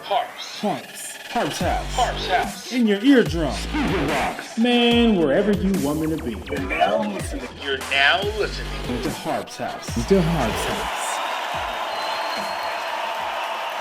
Harp's house. In your eardrum. Man, wherever you want me to be. You're now listening to Harp's house.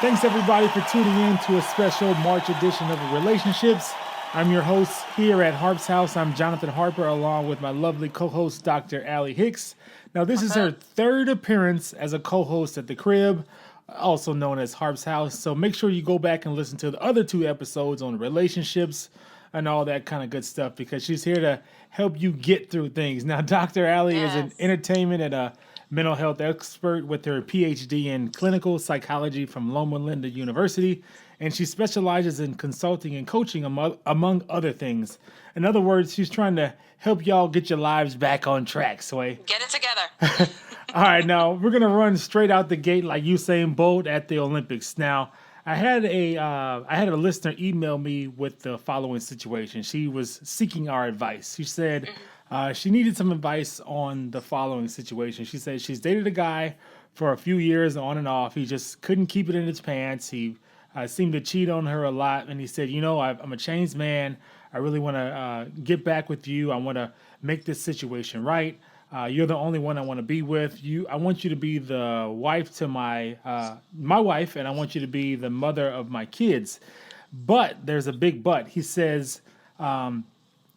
Thanks everybody for tuning in to a special March edition of Relationships. I'm your host here at Harp's House. I'm Jonathan Harper, along with my lovely co-host, Dr. Allie Hicks. Now, this is her third appearance as a co-host at the crib, also known as Harp's House. So make sure you go back and listen to the other two episodes on relationships and all that kind of good stuff, because she's here to help you get through things. Now, Dr. Allie is an entertainment and a mental health expert with her Ph.D. in clinical psychology from Loma Linda University, and she specializes in consulting and coaching among other things. In other words, she's trying to help y'all get your lives back on track, Sway. Get it together. All right, now we're gonna run straight out the gate like Usain Bolt at the Olympics. Now, I had a listener email me with the following situation. She was seeking our advice. She said she needed some advice on the following situation. She said she's dated a guy for a few years on and off. He just couldn't keep it in his pants. He seemed to cheat on her a lot, and he said, I'm a changed man. I really want to get back with you. I want to make this situation right. You're the only one I want to be with. I want you to be the wife to my wife, and I want you to be the mother of my kids. But there's a big but. He says, I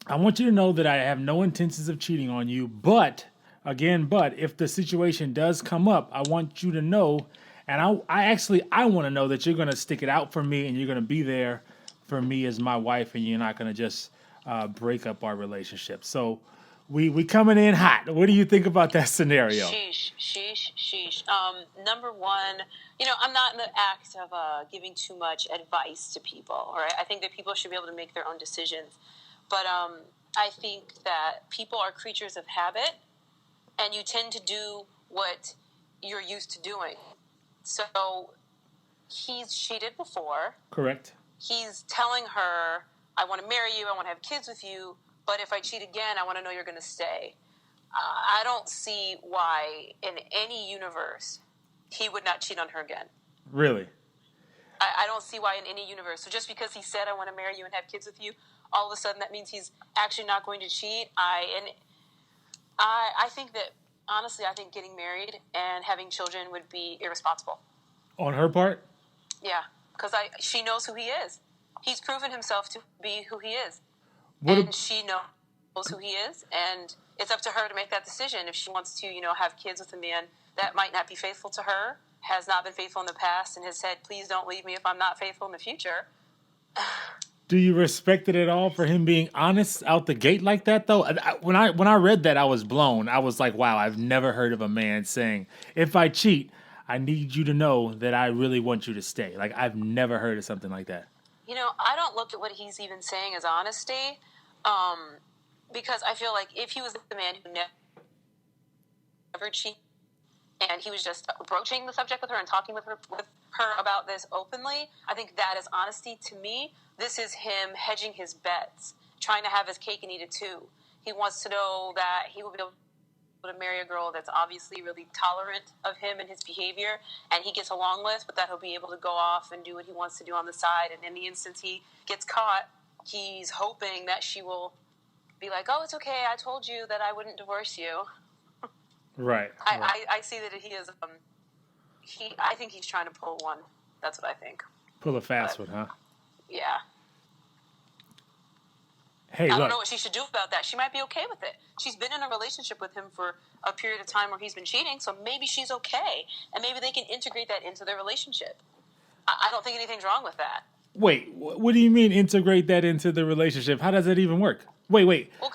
want you to know that I have no intentions of cheating on you. But if the situation does come up, I want you to know, and I want to know that you're going to stick it out for me, and you're going to be there for me as my wife, and you're not going to just break up our relationship. So we coming in hot. What do you think about that scenario? Sheesh. Number one, I'm not in the act of giving too much advice to people, all right? I think that people should be able to make their own decisions. But I think that people are creatures of habit, and you tend to do what you're used to doing. So he's cheated before. Correct. He's telling her, I want to marry you, I want to have kids with you, but if I cheat again, I want to know you're going to stay. I don't see why in any universe he would not cheat on her again. Really? I don't see why in any universe. So just because he said, I want to marry you and have kids with you, all of a sudden that means he's actually not going to cheat. I think that, honestly, I think getting married and having children would be irresponsible. On her part? Yeah, because she knows who he is. He's proven himself to be who he is. She knows who he is, and it's up to her to make that decision. If she wants to, have kids with a man that might not be faithful to her, has not been faithful in the past, and has said, please don't leave me if I'm not faithful in the future. Do you respect it at all for him being honest out the gate like that, though? When I read that, I was blown. I was like, wow, I've never heard of a man saying, if I cheat, I need you to know that I really want you to stay. Like, I've never heard of something like that. I don't look at what he's even saying as honesty, because I feel like if he was the man who never cheated, and he was just broaching the subject with her and talking with her about this openly, I think that is honesty. To me, this is him hedging his bets, trying to have his cake and eat it too. He wants to know that he will be able to marry a girl that's obviously really tolerant of him and his behavior, and he gets along with, but that he'll be able to go off and do what he wants to do on the side. And in the instance he gets caught, he's hoping that she will be like, oh, it's okay, I told you that I wouldn't divorce you. Right. I see that he is, I think he's trying to pull one. That's what I think. Pull a fast one, huh? Yeah. Hey, I don't know what she should do about that. She might be okay with it. She's been in a relationship with him for a period of time where he's been cheating, so maybe she's okay. And maybe they can integrate that into their relationship. I don't think anything's wrong with that. Wait, what do you mean integrate that into the relationship? How does that even work? Wait. Well,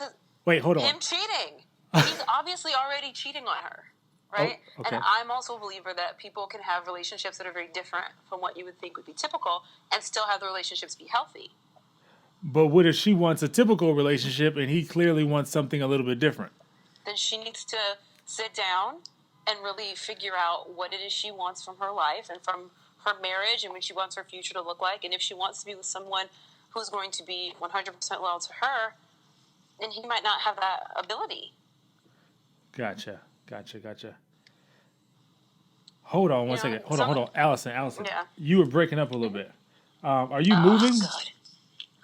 because hold on. Him cheating. He's obviously already cheating on her, right? Oh, okay. And I'm also a believer that people can have relationships that are very different from what you would think would be typical and still have the relationships be healthy. But what if she wants a typical relationship and he clearly wants something a little bit different? Then she needs to sit down and really figure out what it is she wants from her life and from her marriage and what she wants her future to look like. And if she wants to be with someone who's going to be 100% loyal to her, then he might not have that ability. Gotcha. Hold on one second. Hold on. Allison. Yeah. You were breaking up a little bit. Are you Oh, moving? good.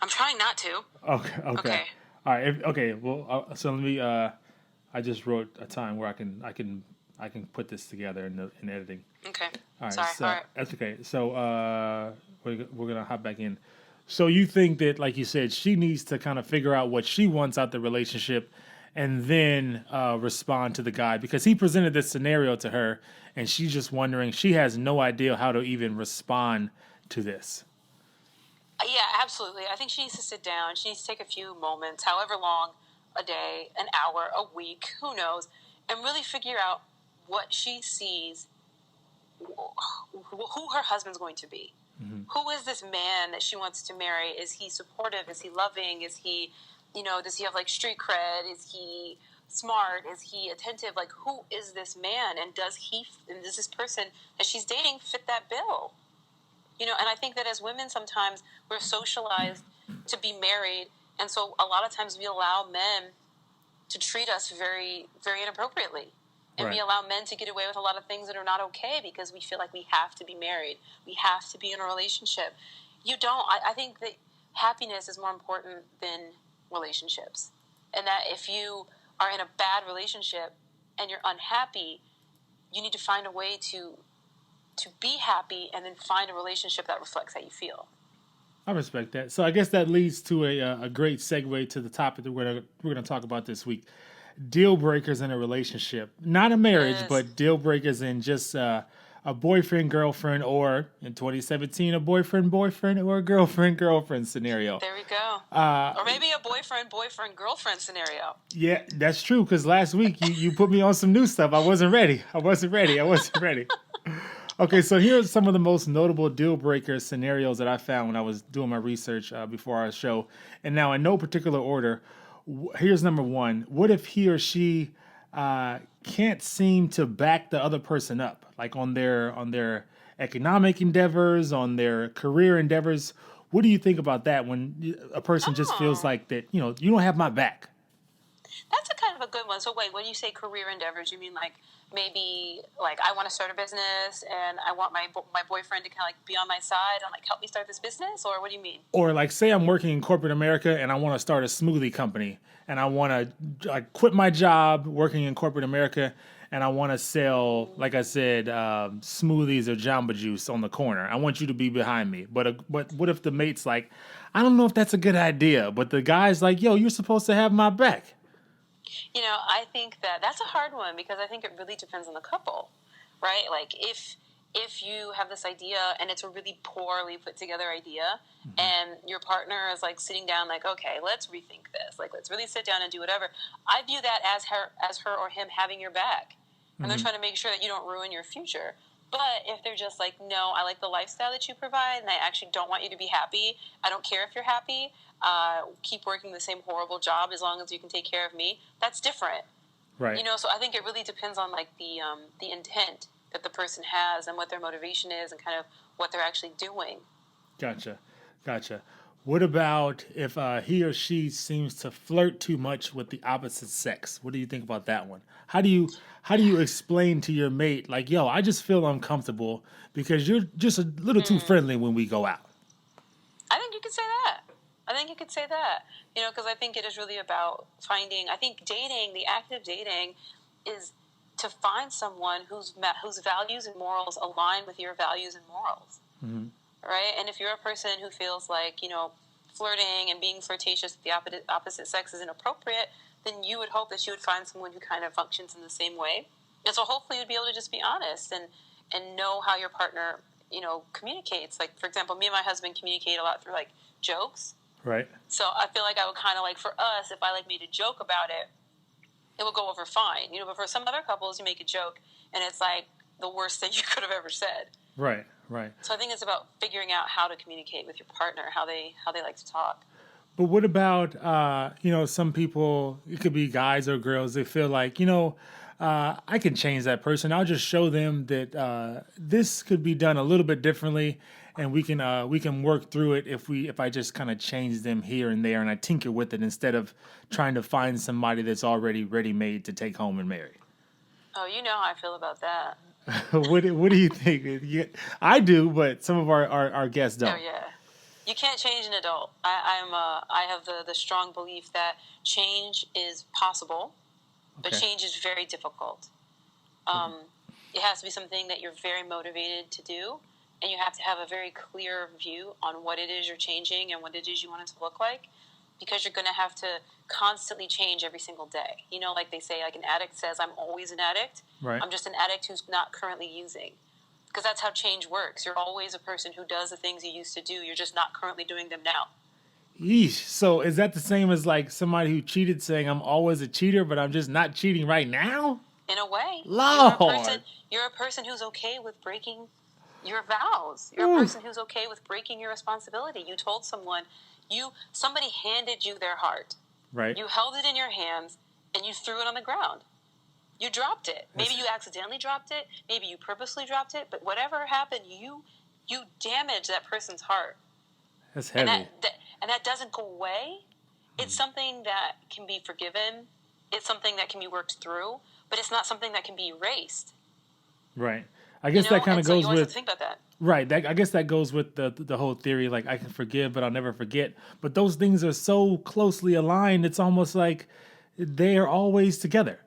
I'm trying not to. Okay. Okay. Okay. All right. Okay. Well, so let me. I just wrote a time where I can put this together in editing. Okay. All right. Sorry. All So right. that's okay. So we're gonna hop back in. So you think that, like you said, she needs to kind of figure out what she wants out the relationship, and then respond to the guy because he presented this scenario to her, and she's just wondering. She has no idea how to even respond to this. Yeah, absolutely. I think she needs to sit down. She needs to take a few moments, however long, a day, an hour, a week, who knows, and really figure out what she sees, who her husband's going to be. Who is this man that she wants to marry? Is he supportive? Is he loving? Is he, does he have like street cred? Is he smart? Is he attentive? Like, who is this man? And does this person that she's dating fit that bill? And I think that as women, sometimes we're socialized to be married. And so a lot of times we allow men to treat us very, very inappropriately. And we Right. allow men to get away with a lot of things that are not okay because we feel like we have to be married. We have to be in a relationship. You don't. I think that happiness is more important than relationships. And that if you are in a bad relationship and you're unhappy, you need to find a way to be happy and then find a relationship that reflects how you feel. I respect that. So I guess that leads to a great segue to the topic that we're gonna talk about this week: deal breakers in a relationship, not a marriage, Yes. but deal breakers in just a boyfriend girlfriend, or in 2017 a boyfriend boyfriend or a girlfriend girlfriend scenario. There we go. Or maybe a boyfriend girlfriend scenario. Yeah, that's true. Because last week you put me on some new stuff. I wasn't ready. I wasn't ready. Okay, so here are some of the most notable deal breaker scenarios that I found when I was doing my research before our show. And now, in no particular order, here's number one. What if he or she can't seem to back the other person up, like on their economic endeavors, on their career endeavors? What do you think about that when a person just feels Oh, like that? You don't have my back. that's a kind of a good one. So wait, when you say career endeavors, you mean like maybe like I want to start a business and I want my boyfriend to kind of like be on my side and like help me start this business, or what do you mean? Or like, say I'm working in corporate America and I want to start a smoothie company, and I want to quit my job working in corporate America, and I want to sell, like I said, smoothies or Jamba Juice on the corner. I want you to be behind me. But what if the mate's like, I don't know if that's a good idea, but the guy's like, yo, you're supposed to have my back. I think that that's a hard one because I think it really depends on the couple, right? Like if you have this idea and it's a really poorly put together idea, and your partner is like sitting down like, okay, let's rethink this, like let's really sit down and do whatever, I view that as her or him having your back, and they're trying to make sure that you don't ruin your future. But if they're just like, no, I like the lifestyle that you provide, and I actually don't want you to be happy. I don't care if you're happy. Keep working the same horrible job as long as you can take care of me. That's different. Right. So I think it really depends on like the intent that the person has and what their motivation is and kind of what they're actually doing. Gotcha. What about if he or she seems to flirt too much with the opposite sex? What do you think about that one? How do you explain to your mate, like, yo, I just feel uncomfortable because you're just a little too friendly when we go out? I think you could say that. I think you could say that. Because I think it is really about finding. I think dating, the act of dating, is to find someone whose values and morals align with your values and morals. Right? And if you're a person who feels like, flirting and being flirtatious with the opposite sex is inappropriate, then you would hope that you would find someone who kind of functions in the same way. And so hopefully you'd be able to just be honest and know how your partner, communicates. Like, for example, me and my husband communicate a lot through, like, jokes. Right. So I feel like I would kind of, like, for us, if I, like, made a joke about it, it would go over fine. But for some other couples, you make a joke, and it's, like, the worst thing you could have ever said. Right. So I think it's about figuring out how to communicate with your partner, how they like to talk. But what about, some people, it could be guys or girls, they feel like, I can change that person. I'll just show them that this could be done a little bit differently, and we can work through it if I just kind of change them here and there, and I tinker with it instead of trying to find somebody that's already ready-made to take home and marry. Oh, you know how I feel about that. What do you think? Yeah, I do, but some of our guests Oh, don't. yeah. You can't change an adult. I have the strong belief that change is possible, but Okay. change is very difficult. It has to be something that you're very motivated to do, and you have to have a very clear view on what it is you're changing and what it is you want it to look like, because you're going to have to constantly change every single day. You know, like they say, like an addict says, I'm always an addict. Right. I'm just an addict who's not currently using. Because that's how change works. You're always a person who does the things you used to do. You're just not currently doing them now. Yeesh. So is that the same as like somebody who cheated saying I'm always a cheater, but I'm just not cheating right now? In a way. Lord. You're a person who's okay with breaking your vows. You're a person who's okay with breaking your responsibility. You told someone, somebody handed you their heart. Right. You held it in your hands and you threw it on the ground. You dropped it. Maybe you accidentally dropped it. Maybe you purposely dropped it. But whatever happened, you damaged that person's heart. That's heavy. And that doesn't go away. It's something that can be forgiven. It's something that can be worked through. But it's not something that can be erased. Right. I guess that kind of goes you always have with. to think about that. Right. I guess that goes with the whole theory. Like I can forgive, but I'll never forget. But those things are so closely aligned. It's almost like they are always together.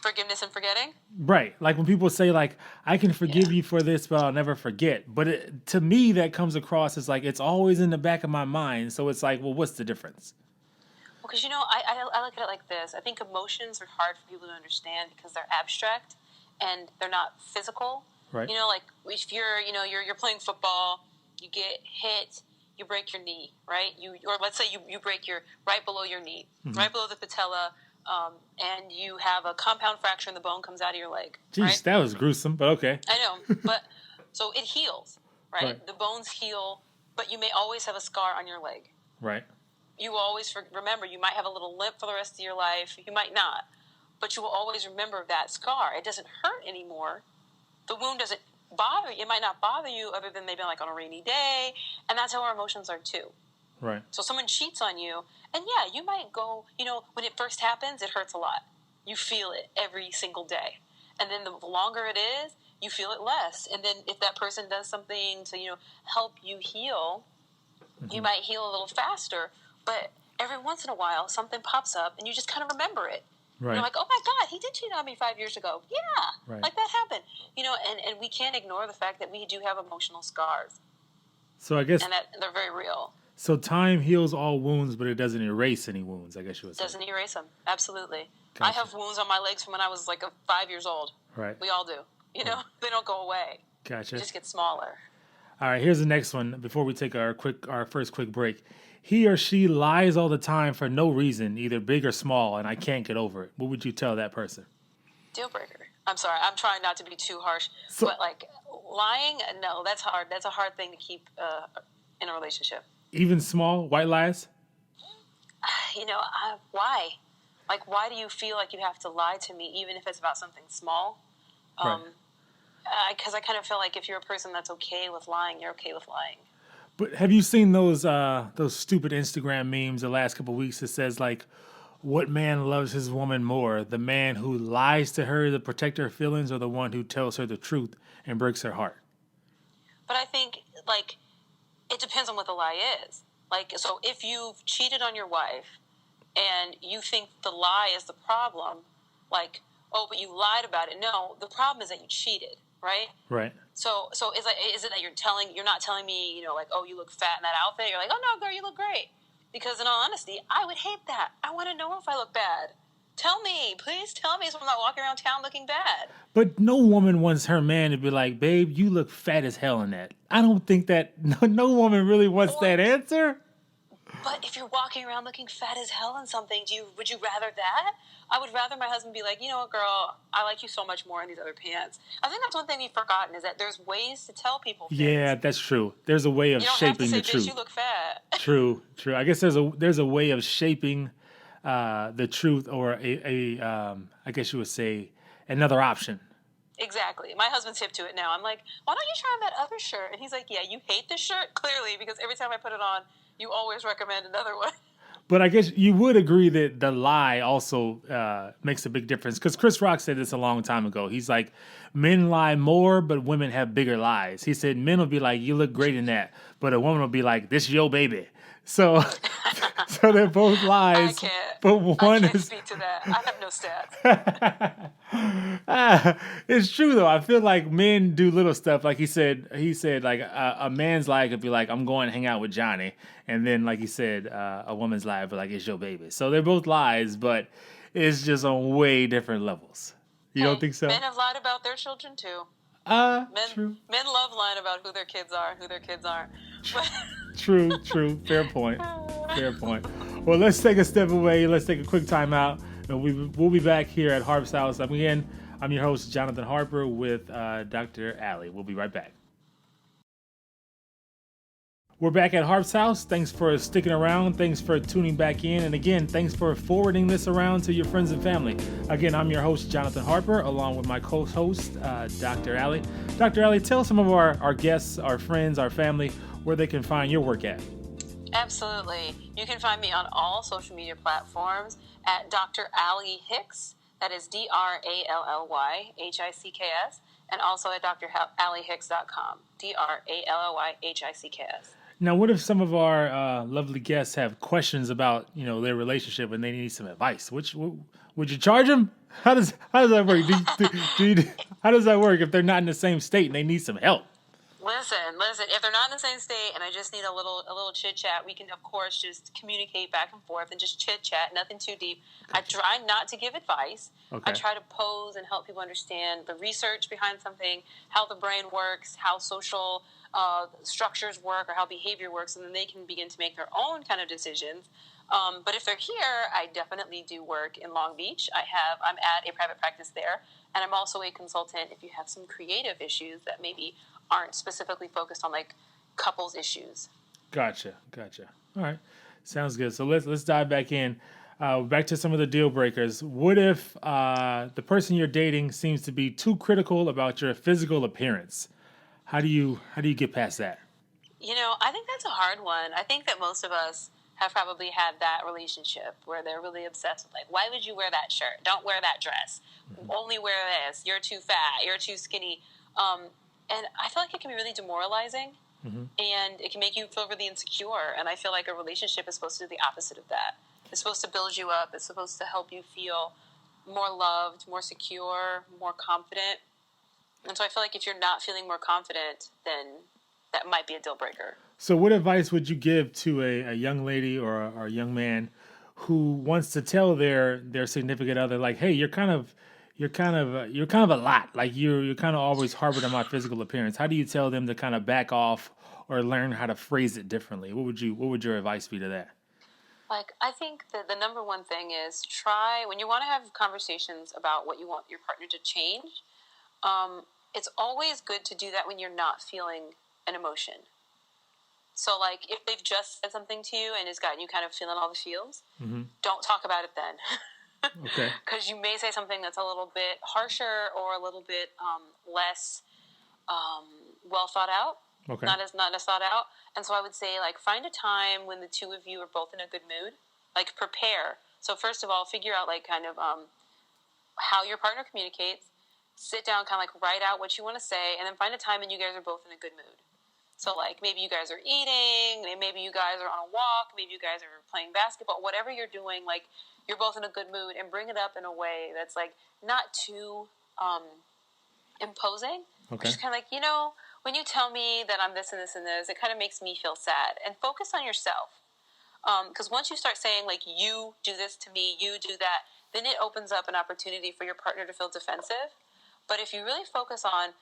Forgiveness and forgetting? Right. Like when people say like, I can forgive you for this, but I'll never forget. But to me, that comes across as like, it's always in the back of my mind. So it's like, well, what's the difference? Well, because, I look at it like this. I think emotions are hard for people to understand because they're abstract and they're not physical. Right. You know, like if you're playing football, you get hit, you break your knee, right? Or let's say you break your right below your knee, right below the patella, and you have a compound fracture and the bone comes out of your leg. Jeez, right? that was gruesome, but okay. I know, but so it heals, right? The bones heal, but you may always have a scar on your leg. Right. You will always remember, you might have a little limp for the rest of your life, you might not, but you will always remember that scar. It doesn't hurt anymore. The wound doesn't bother you. It might not bother you other than maybe like on a rainy day, and that's how our emotions are too. Right. So someone cheats on you, and yeah, you might go, when it first happens, it hurts a lot. You feel it every single day. And then the longer it is, you feel it less. And then if that person does something to, help you heal, you might heal a little faster. But every once in a while, something pops up, and you just kind of remember it. Right. You're like, oh my God, he did cheat on me 5 years ago. Yeah, right. Like that happened. And we can't ignore the fact that we do have emotional scars. So I guess... And that they're very real. So time heals all wounds, but it doesn't erase any wounds, I guess you would say. Doesn't erase them. Absolutely. Gotcha. I have wounds on my legs from when I was like 5 years old. Right. We all do. They don't go away. Gotcha. They just get smaller. All right, here's the next one before we take our first quick break. He or she lies all the time for no reason, either big or small, and I can't get over it. What would you tell that person? Deal breaker. I'm sorry. I'm trying not to be too harsh. But like lying, no, that's hard. That's a hard thing to keep in a relationship. Even small white lies? Why? Like, why do you feel like you have to lie to me, even if it's about something small? Because I kind of feel like if you're a person that's okay with lying, you're okay with lying. But have you seen those stupid Instagram memes the last couple of weeks that says like, what man loves his woman more, the man who lies to her to protect her feelings, or the one who tells her the truth and breaks her heart? But I think like it depends on what the lie is. Like, so if you've cheated on your wife and you think the lie is the problem, like, oh, but you lied about it. No, the problem is that you cheated, right? Right. So is it that you're not telling me, like, oh, you look fat in that outfit? You're like, oh no, girl, you look great. Because in all honesty, I would hate that. I want to know if I look bad. Tell me, please tell me, so I'm not walking around town looking bad. But no woman wants her man to be like, babe, you look fat as hell in that. I don't think that no woman really wants that answer. But if you're walking around looking fat as hell in something, would you rather that? I would rather my husband be like, you know what, girl, I like you so much more in these other pants. I think that's one thing we've forgotten is that there's ways to tell people things. Yeah, that's true. There's a way of shaping the truth. You don't have to say, bitch, you look fat. True. I guess there's a way of shaping the truth, or I guess you would say another option. Exactly. My husband's hip to it now. I'm like, why don't you try on that other shirt? And he's like, yeah, you hate this shirt? Clearly, because every time I put it on, you always recommend another one. But I guess you would agree that the lie also makes a big difference. Because Chris Rock said this a long time ago. He's like, men lie more, but women have bigger lies. He said men will be like, you look great in that. But a woman will be like, this your baby. So, so they're both lies. But one I can't is. speak to that. I have no stats. It's true though. I feel like men do little stuff. Like he said like a man's lie could be like, I'm going to hang out with Johnny, and then like he said, a woman's lie would be like, it's your baby. So they're both lies, but it's just on way different levels. You don't think so? Men have lied about their children too. True. Men love lying about who their kids are and who their kids aren't. True. Fair point. Well, let's take a step away. Let's take a quick time out. And we'll be back here at Harp's house. I'm your host, Jonathan Harper, with Dr. Allie. We'll be right back. We're back at Harp's house. Thanks for sticking around. Thanks for tuning back in. And again, thanks for forwarding this around to your friends and family. Again, I'm your host, Jonathan Harper, along with my co-host, Dr. Allie. Dr. Allie, tell some of our guests, our friends, our family, where they can find your work at. Absolutely. You can find me on all social media platforms at Dr. Allie Hicks. That is DrAllyHicks. And also at drallyhicks.com. DrAllyHicks. Now, what if some of our lovely guests have questions about, their relationship and they need some advice? Would you charge them? How does that work? How does that work if they're not in the same state and they need some help? Listen. If they're not in the same state and I just need a little chit chat, we can of course just communicate back and forth and just chit chat. Nothing too deep. I try not to give advice. Okay. I try to pose and help people understand the research behind something, how the brain works, how social structures work, or how behavior works, and then they can begin to make their own kind of decisions. But if they're here, I definitely do work in Long Beach. I'm at a private practice there, and I'm also a consultant if you have some creative issues that maybe aren't specifically focused on like couples issues. Gotcha. All right, sounds good. So let's dive back in. Back to some of the deal breakers. What if the person you're dating seems to be too critical about your physical appearance? How do you get past that? I think that's a hard one. I think that most of us have probably had that relationship where they're really obsessed with, like, why would you wear that shirt? Don't wear that dress. Mm-hmm. Only wear this. You're too fat. You're too skinny. And I feel like it can be really demoralizing, mm-hmm. and it can make you feel really insecure. And I feel like a relationship is supposed to do the opposite of that. It's supposed to build you up. It's supposed to help you feel more loved, more secure, more confident. And so I feel like if you're not feeling more confident, then that might be a deal breaker. So what advice would you give to a young lady or a young man who wants to tell their significant other, like, hey, you're kind of a lot. Like you're kind of always harbored on my physical appearance. How do you tell them to kind of back off or learn how to phrase it differently? What would your advice be to that? Like, I think that the number one thing is try, when you want to have conversations about what you want your partner to change, it's always good to do that when you're not feeling an emotion. So, like, if they've just said something to you and it's gotten you kind of feeling all the feels, mm-hmm. don't talk about it then. Okay. Because you may say something that's a little bit harsher or a little bit less well thought out. Okay. Not as thought out. And so I would say, like, find a time when the two of you are both in a good mood. Like, prepare. So first of all, figure out, like, kind of how your partner communicates. Sit down, kind of, like, write out what you want to say, and then find a time when you guys are both in a good mood. So, like, maybe you guys are eating, maybe you guys are on a walk, maybe you guys are playing basketball. Whatever you're doing, like, you're both in a good mood, and bring it up in a way that's, like, not too imposing. Okay. Just kind of like, when you tell me that I'm this and this and this, it kind of makes me feel sad. And focus on yourself. Because once you start saying, like, you do this to me, you do that, then it opens up an opportunity for your partner to feel defensive. But if you really focus on,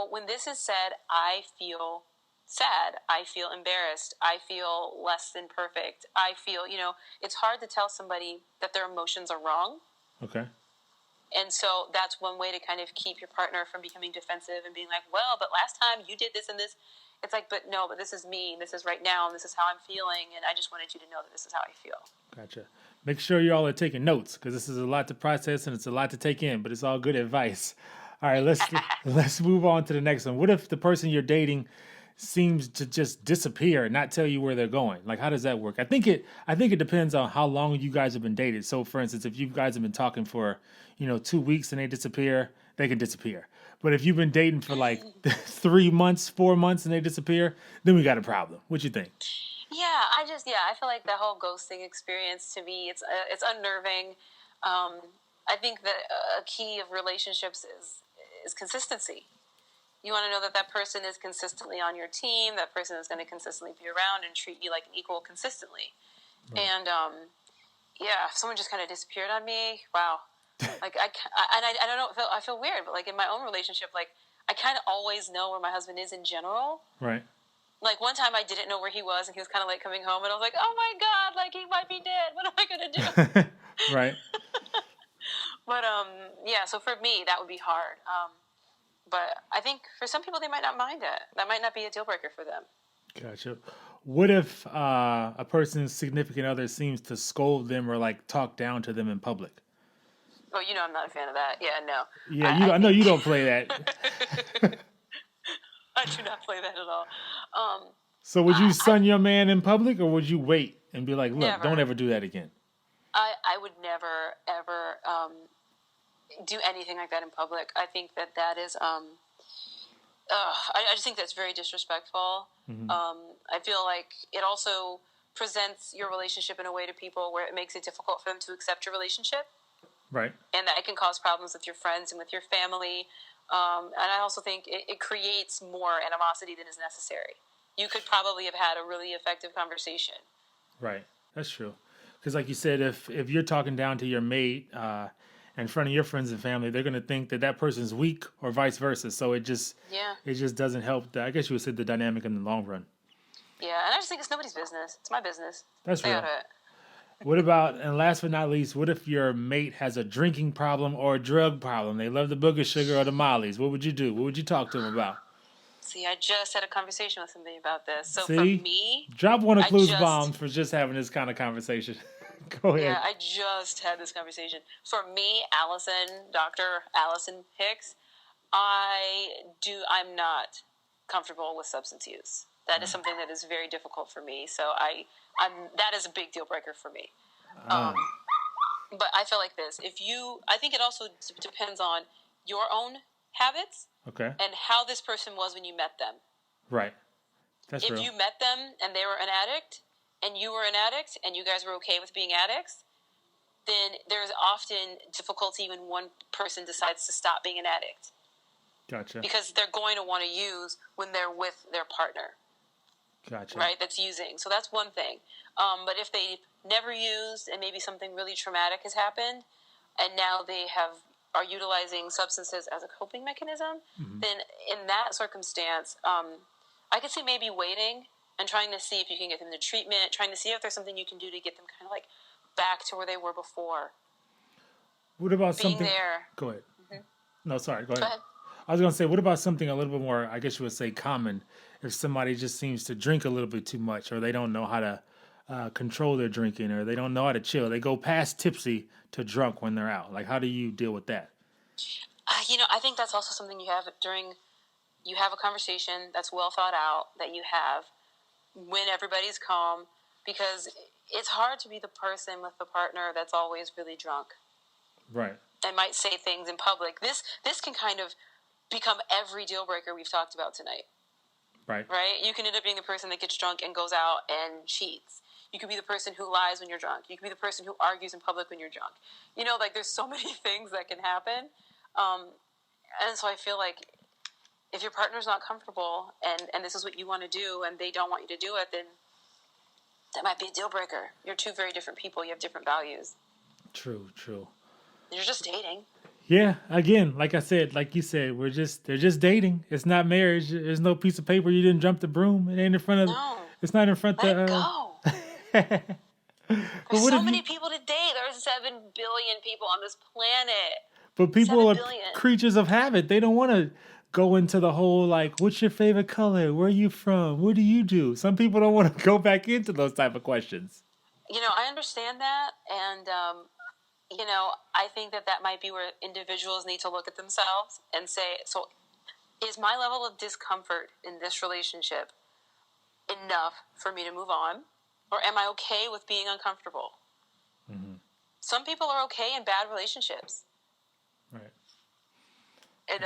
when this is said, I feel sad, I feel embarrassed, I feel less than perfect, I feel, it's hard to tell somebody that their emotions are wrong. Okay. And so that's one way to kind of keep your partner from becoming defensive and being like, well, but last time you did this and this. It's like, but no, but this is me, this is right now, and this is how I'm feeling, and I just wanted you to know that this is how I feel. Gotcha. Make sure you all are taking notes, because this is a lot to process and it's a lot to take in, but it's all good advice. All right, let's move on to the next one. What if the person you're dating seems to just disappear and not tell you where they're going. Like, how does that work? I think it depends on how long you guys have been dated. So, for instance, if you guys have been talking for 2 weeks and they disappear, they can disappear. But if you've been dating for like 3 months, 4 months, and they disappear, then we got a problem. What you think? Yeah, I feel like the whole ghosting experience to me, it's unnerving. I think that a key of relationships is consistency. You want to know that that person is consistently on your team. That person is going to consistently be around and treat you like an equal consistently. Right. And yeah, if someone just kind of disappeared on me, wow. Like I don't know. I feel weird, but like in my own relationship, like I kind of always know where my husband is in general. Right. Like one time I didn't know where he was, and he was kind of like coming home, and I was like, "Oh my god, like he might be dead. What am I gonna do?" Right. But yeah. So for me, that would be hard. But I think for some people, they might not mind it. That might not be a deal breaker for them. Gotcha. What if a person's significant other seems to scold them or like talk down to them in public? Oh, I'm not a fan of that. Yeah, no. Yeah, I know you don't play that. I do not play that at all. So would you son your man in public, or would you wait and be like, look, never. Don't ever do that again? I would never, ever do anything like that in public. I think that is, I just think that's very disrespectful. Mm-hmm. I feel like it also presents your relationship in a way to people where it makes it difficult for them to accept your relationship. Right. And that it can cause problems with your friends and with your family. And I also think it creates more animosity than is necessary. You could probably have had a really effective conversation. Right. That's true. Because like you said, if you're talking down to your mate in front of your friends and family, they're going to think that person's weak or vice versa. So it just doesn't help. I guess you would say the dynamic in the long run. Yeah, and I just think it's nobody's business. It's my business. That's real. What about, and last but not least, what if your mate has a drinking problem or a drug problem? They love the booger sugar or the mollies. What would you do? What would you talk to them about? See, I just had a conversation with somebody about this. So See? for me... Drop one of Clue's bombs for just having this kind of conversation. Go ahead. Yeah, I just had this conversation. For me, Dr. Allison Hicks, I'm not comfortable with substance use. That is something that is very difficult for me. So that is a big deal breaker for me. But I feel like this. I think it also depends on your own habits. Okay. And how this person was when you met them. Right. That's real. If you met them and they were an addict and you were an addict and you guys were okay with being addicts, then there's often difficulty when one person decides to stop being an addict. Gotcha. Because they're going to want to use when they're with their partner. Gotcha. Right? That's using. So that's one thing. But if they never used and maybe something really traumatic has happened and now they are utilizing substances as a coping mechanism, mm-hmm. then in that circumstance, I could see maybe waiting and trying to see if you can get them to treatment, trying to see if there's something you can do to get them kind of like back to where they were before. What about being something? There. Go ahead. Mm-hmm. No, sorry. Go ahead. I was going to say, what about something a little bit more, I guess you would say, common? If somebody just seems to drink a little bit too much, or they don't know how to control their drinking, or they don't know how to chill. They go past tipsy to drunk when they're out. Like, how do you deal with that? I think that's also something you have a conversation that's well thought out that you have when everybody's calm, because it's hard to be the person with the partner that's always really drunk. Right. And might say things in public. This can kind of become every deal breaker we've talked about tonight. Right. Right? You can end up being the person that gets drunk and goes out and cheats. You could be the person who lies when you're drunk. You could be the person who argues in public when you're drunk. Like there's so many things that can happen. And so I feel like if your partner's not comfortable and this is what you want to do and they don't want you to do it, then that might be a deal breaker. You're two very different people. You have different values. True. You're just dating. Yeah, again, like I said, like you said, they're just dating. It's not marriage. There's no piece of paper. You didn't jump the broom. It ain't in front of. No. It's not in front of. Let it go. There's so many people to date. There's 7 billion people on this planet. But people are creatures of habit. They don't want to go into the whole, like, what's your favorite color? Where are you from? What do you do? Some people don't want to go back into those type of questions. I understand that. And, I think that might be where individuals need to look at themselves and say, so is my level of discomfort in this relationship enough for me to move on? Or am I okay with being uncomfortable? Mm-hmm. Some people are okay in bad relationships. Right. And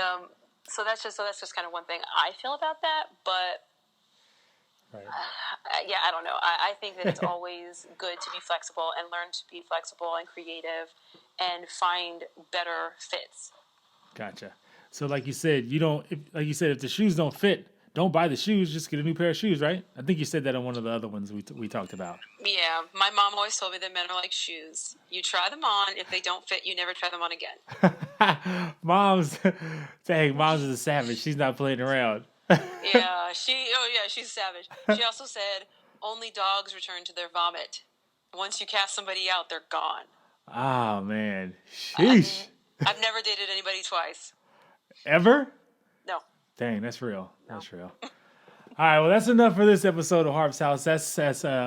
so that's just kind of one thing I feel about that. But Right. yeah, I don't know. I think that it's always good to be flexible and learn to be flexible and creative and find better fits. Gotcha. So like you said, if the shoes don't fit, don't buy the shoes, just get a new pair of shoes, right? I think you said that on one of the other ones we talked about. Yeah, my mom always told me that men are like shoes. You try them on. If they don't fit, you never try them on again. Mom's is a savage. She's not playing around. Yeah, she's savage. She also said, only dogs return to their vomit. Once you cast somebody out, they're gone. Oh, man. Sheesh. I've never dated anybody twice. Ever? No. Dang, that's real. No. That's real. All right, well, that's enough for this episode of Harp's House. That's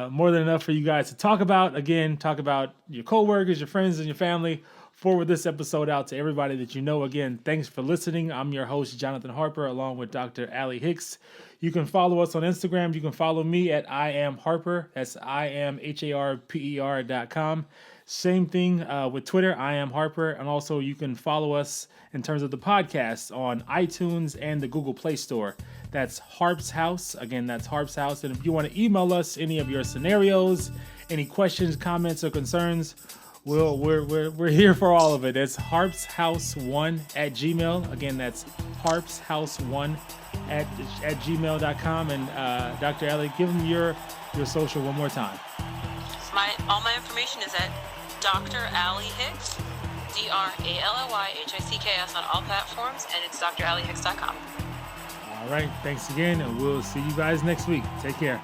more than enough for you guys to talk about. Again, talk about your coworkers, your friends, and your family. Forward this episode out to everybody that you know. Again, thanks for listening. I'm your host, Jonathan Harper, along with Dr. Allie Hicks. You can follow us on Instagram. You can follow me at I am Harper. That's IamHarper.com. Same thing with Twitter, I am Harper. And also you can follow us in terms of the podcast on iTunes and the Google Play Store. That's Harp's House. Again, that's Harp's House. And if you want to email us any of your scenarios, any questions, comments, or concerns, we're here for all of it. It's harpshouse1@gmail. Again, that's harpshouse1@gmail.com. And Dr. Allie, give them your social one more time. All my information is at Dr. Allie Hicks, DrAllyHicks on all platforms, and it's drallyhicks.com. All right, thanks again, and we'll see you guys next week. Take care.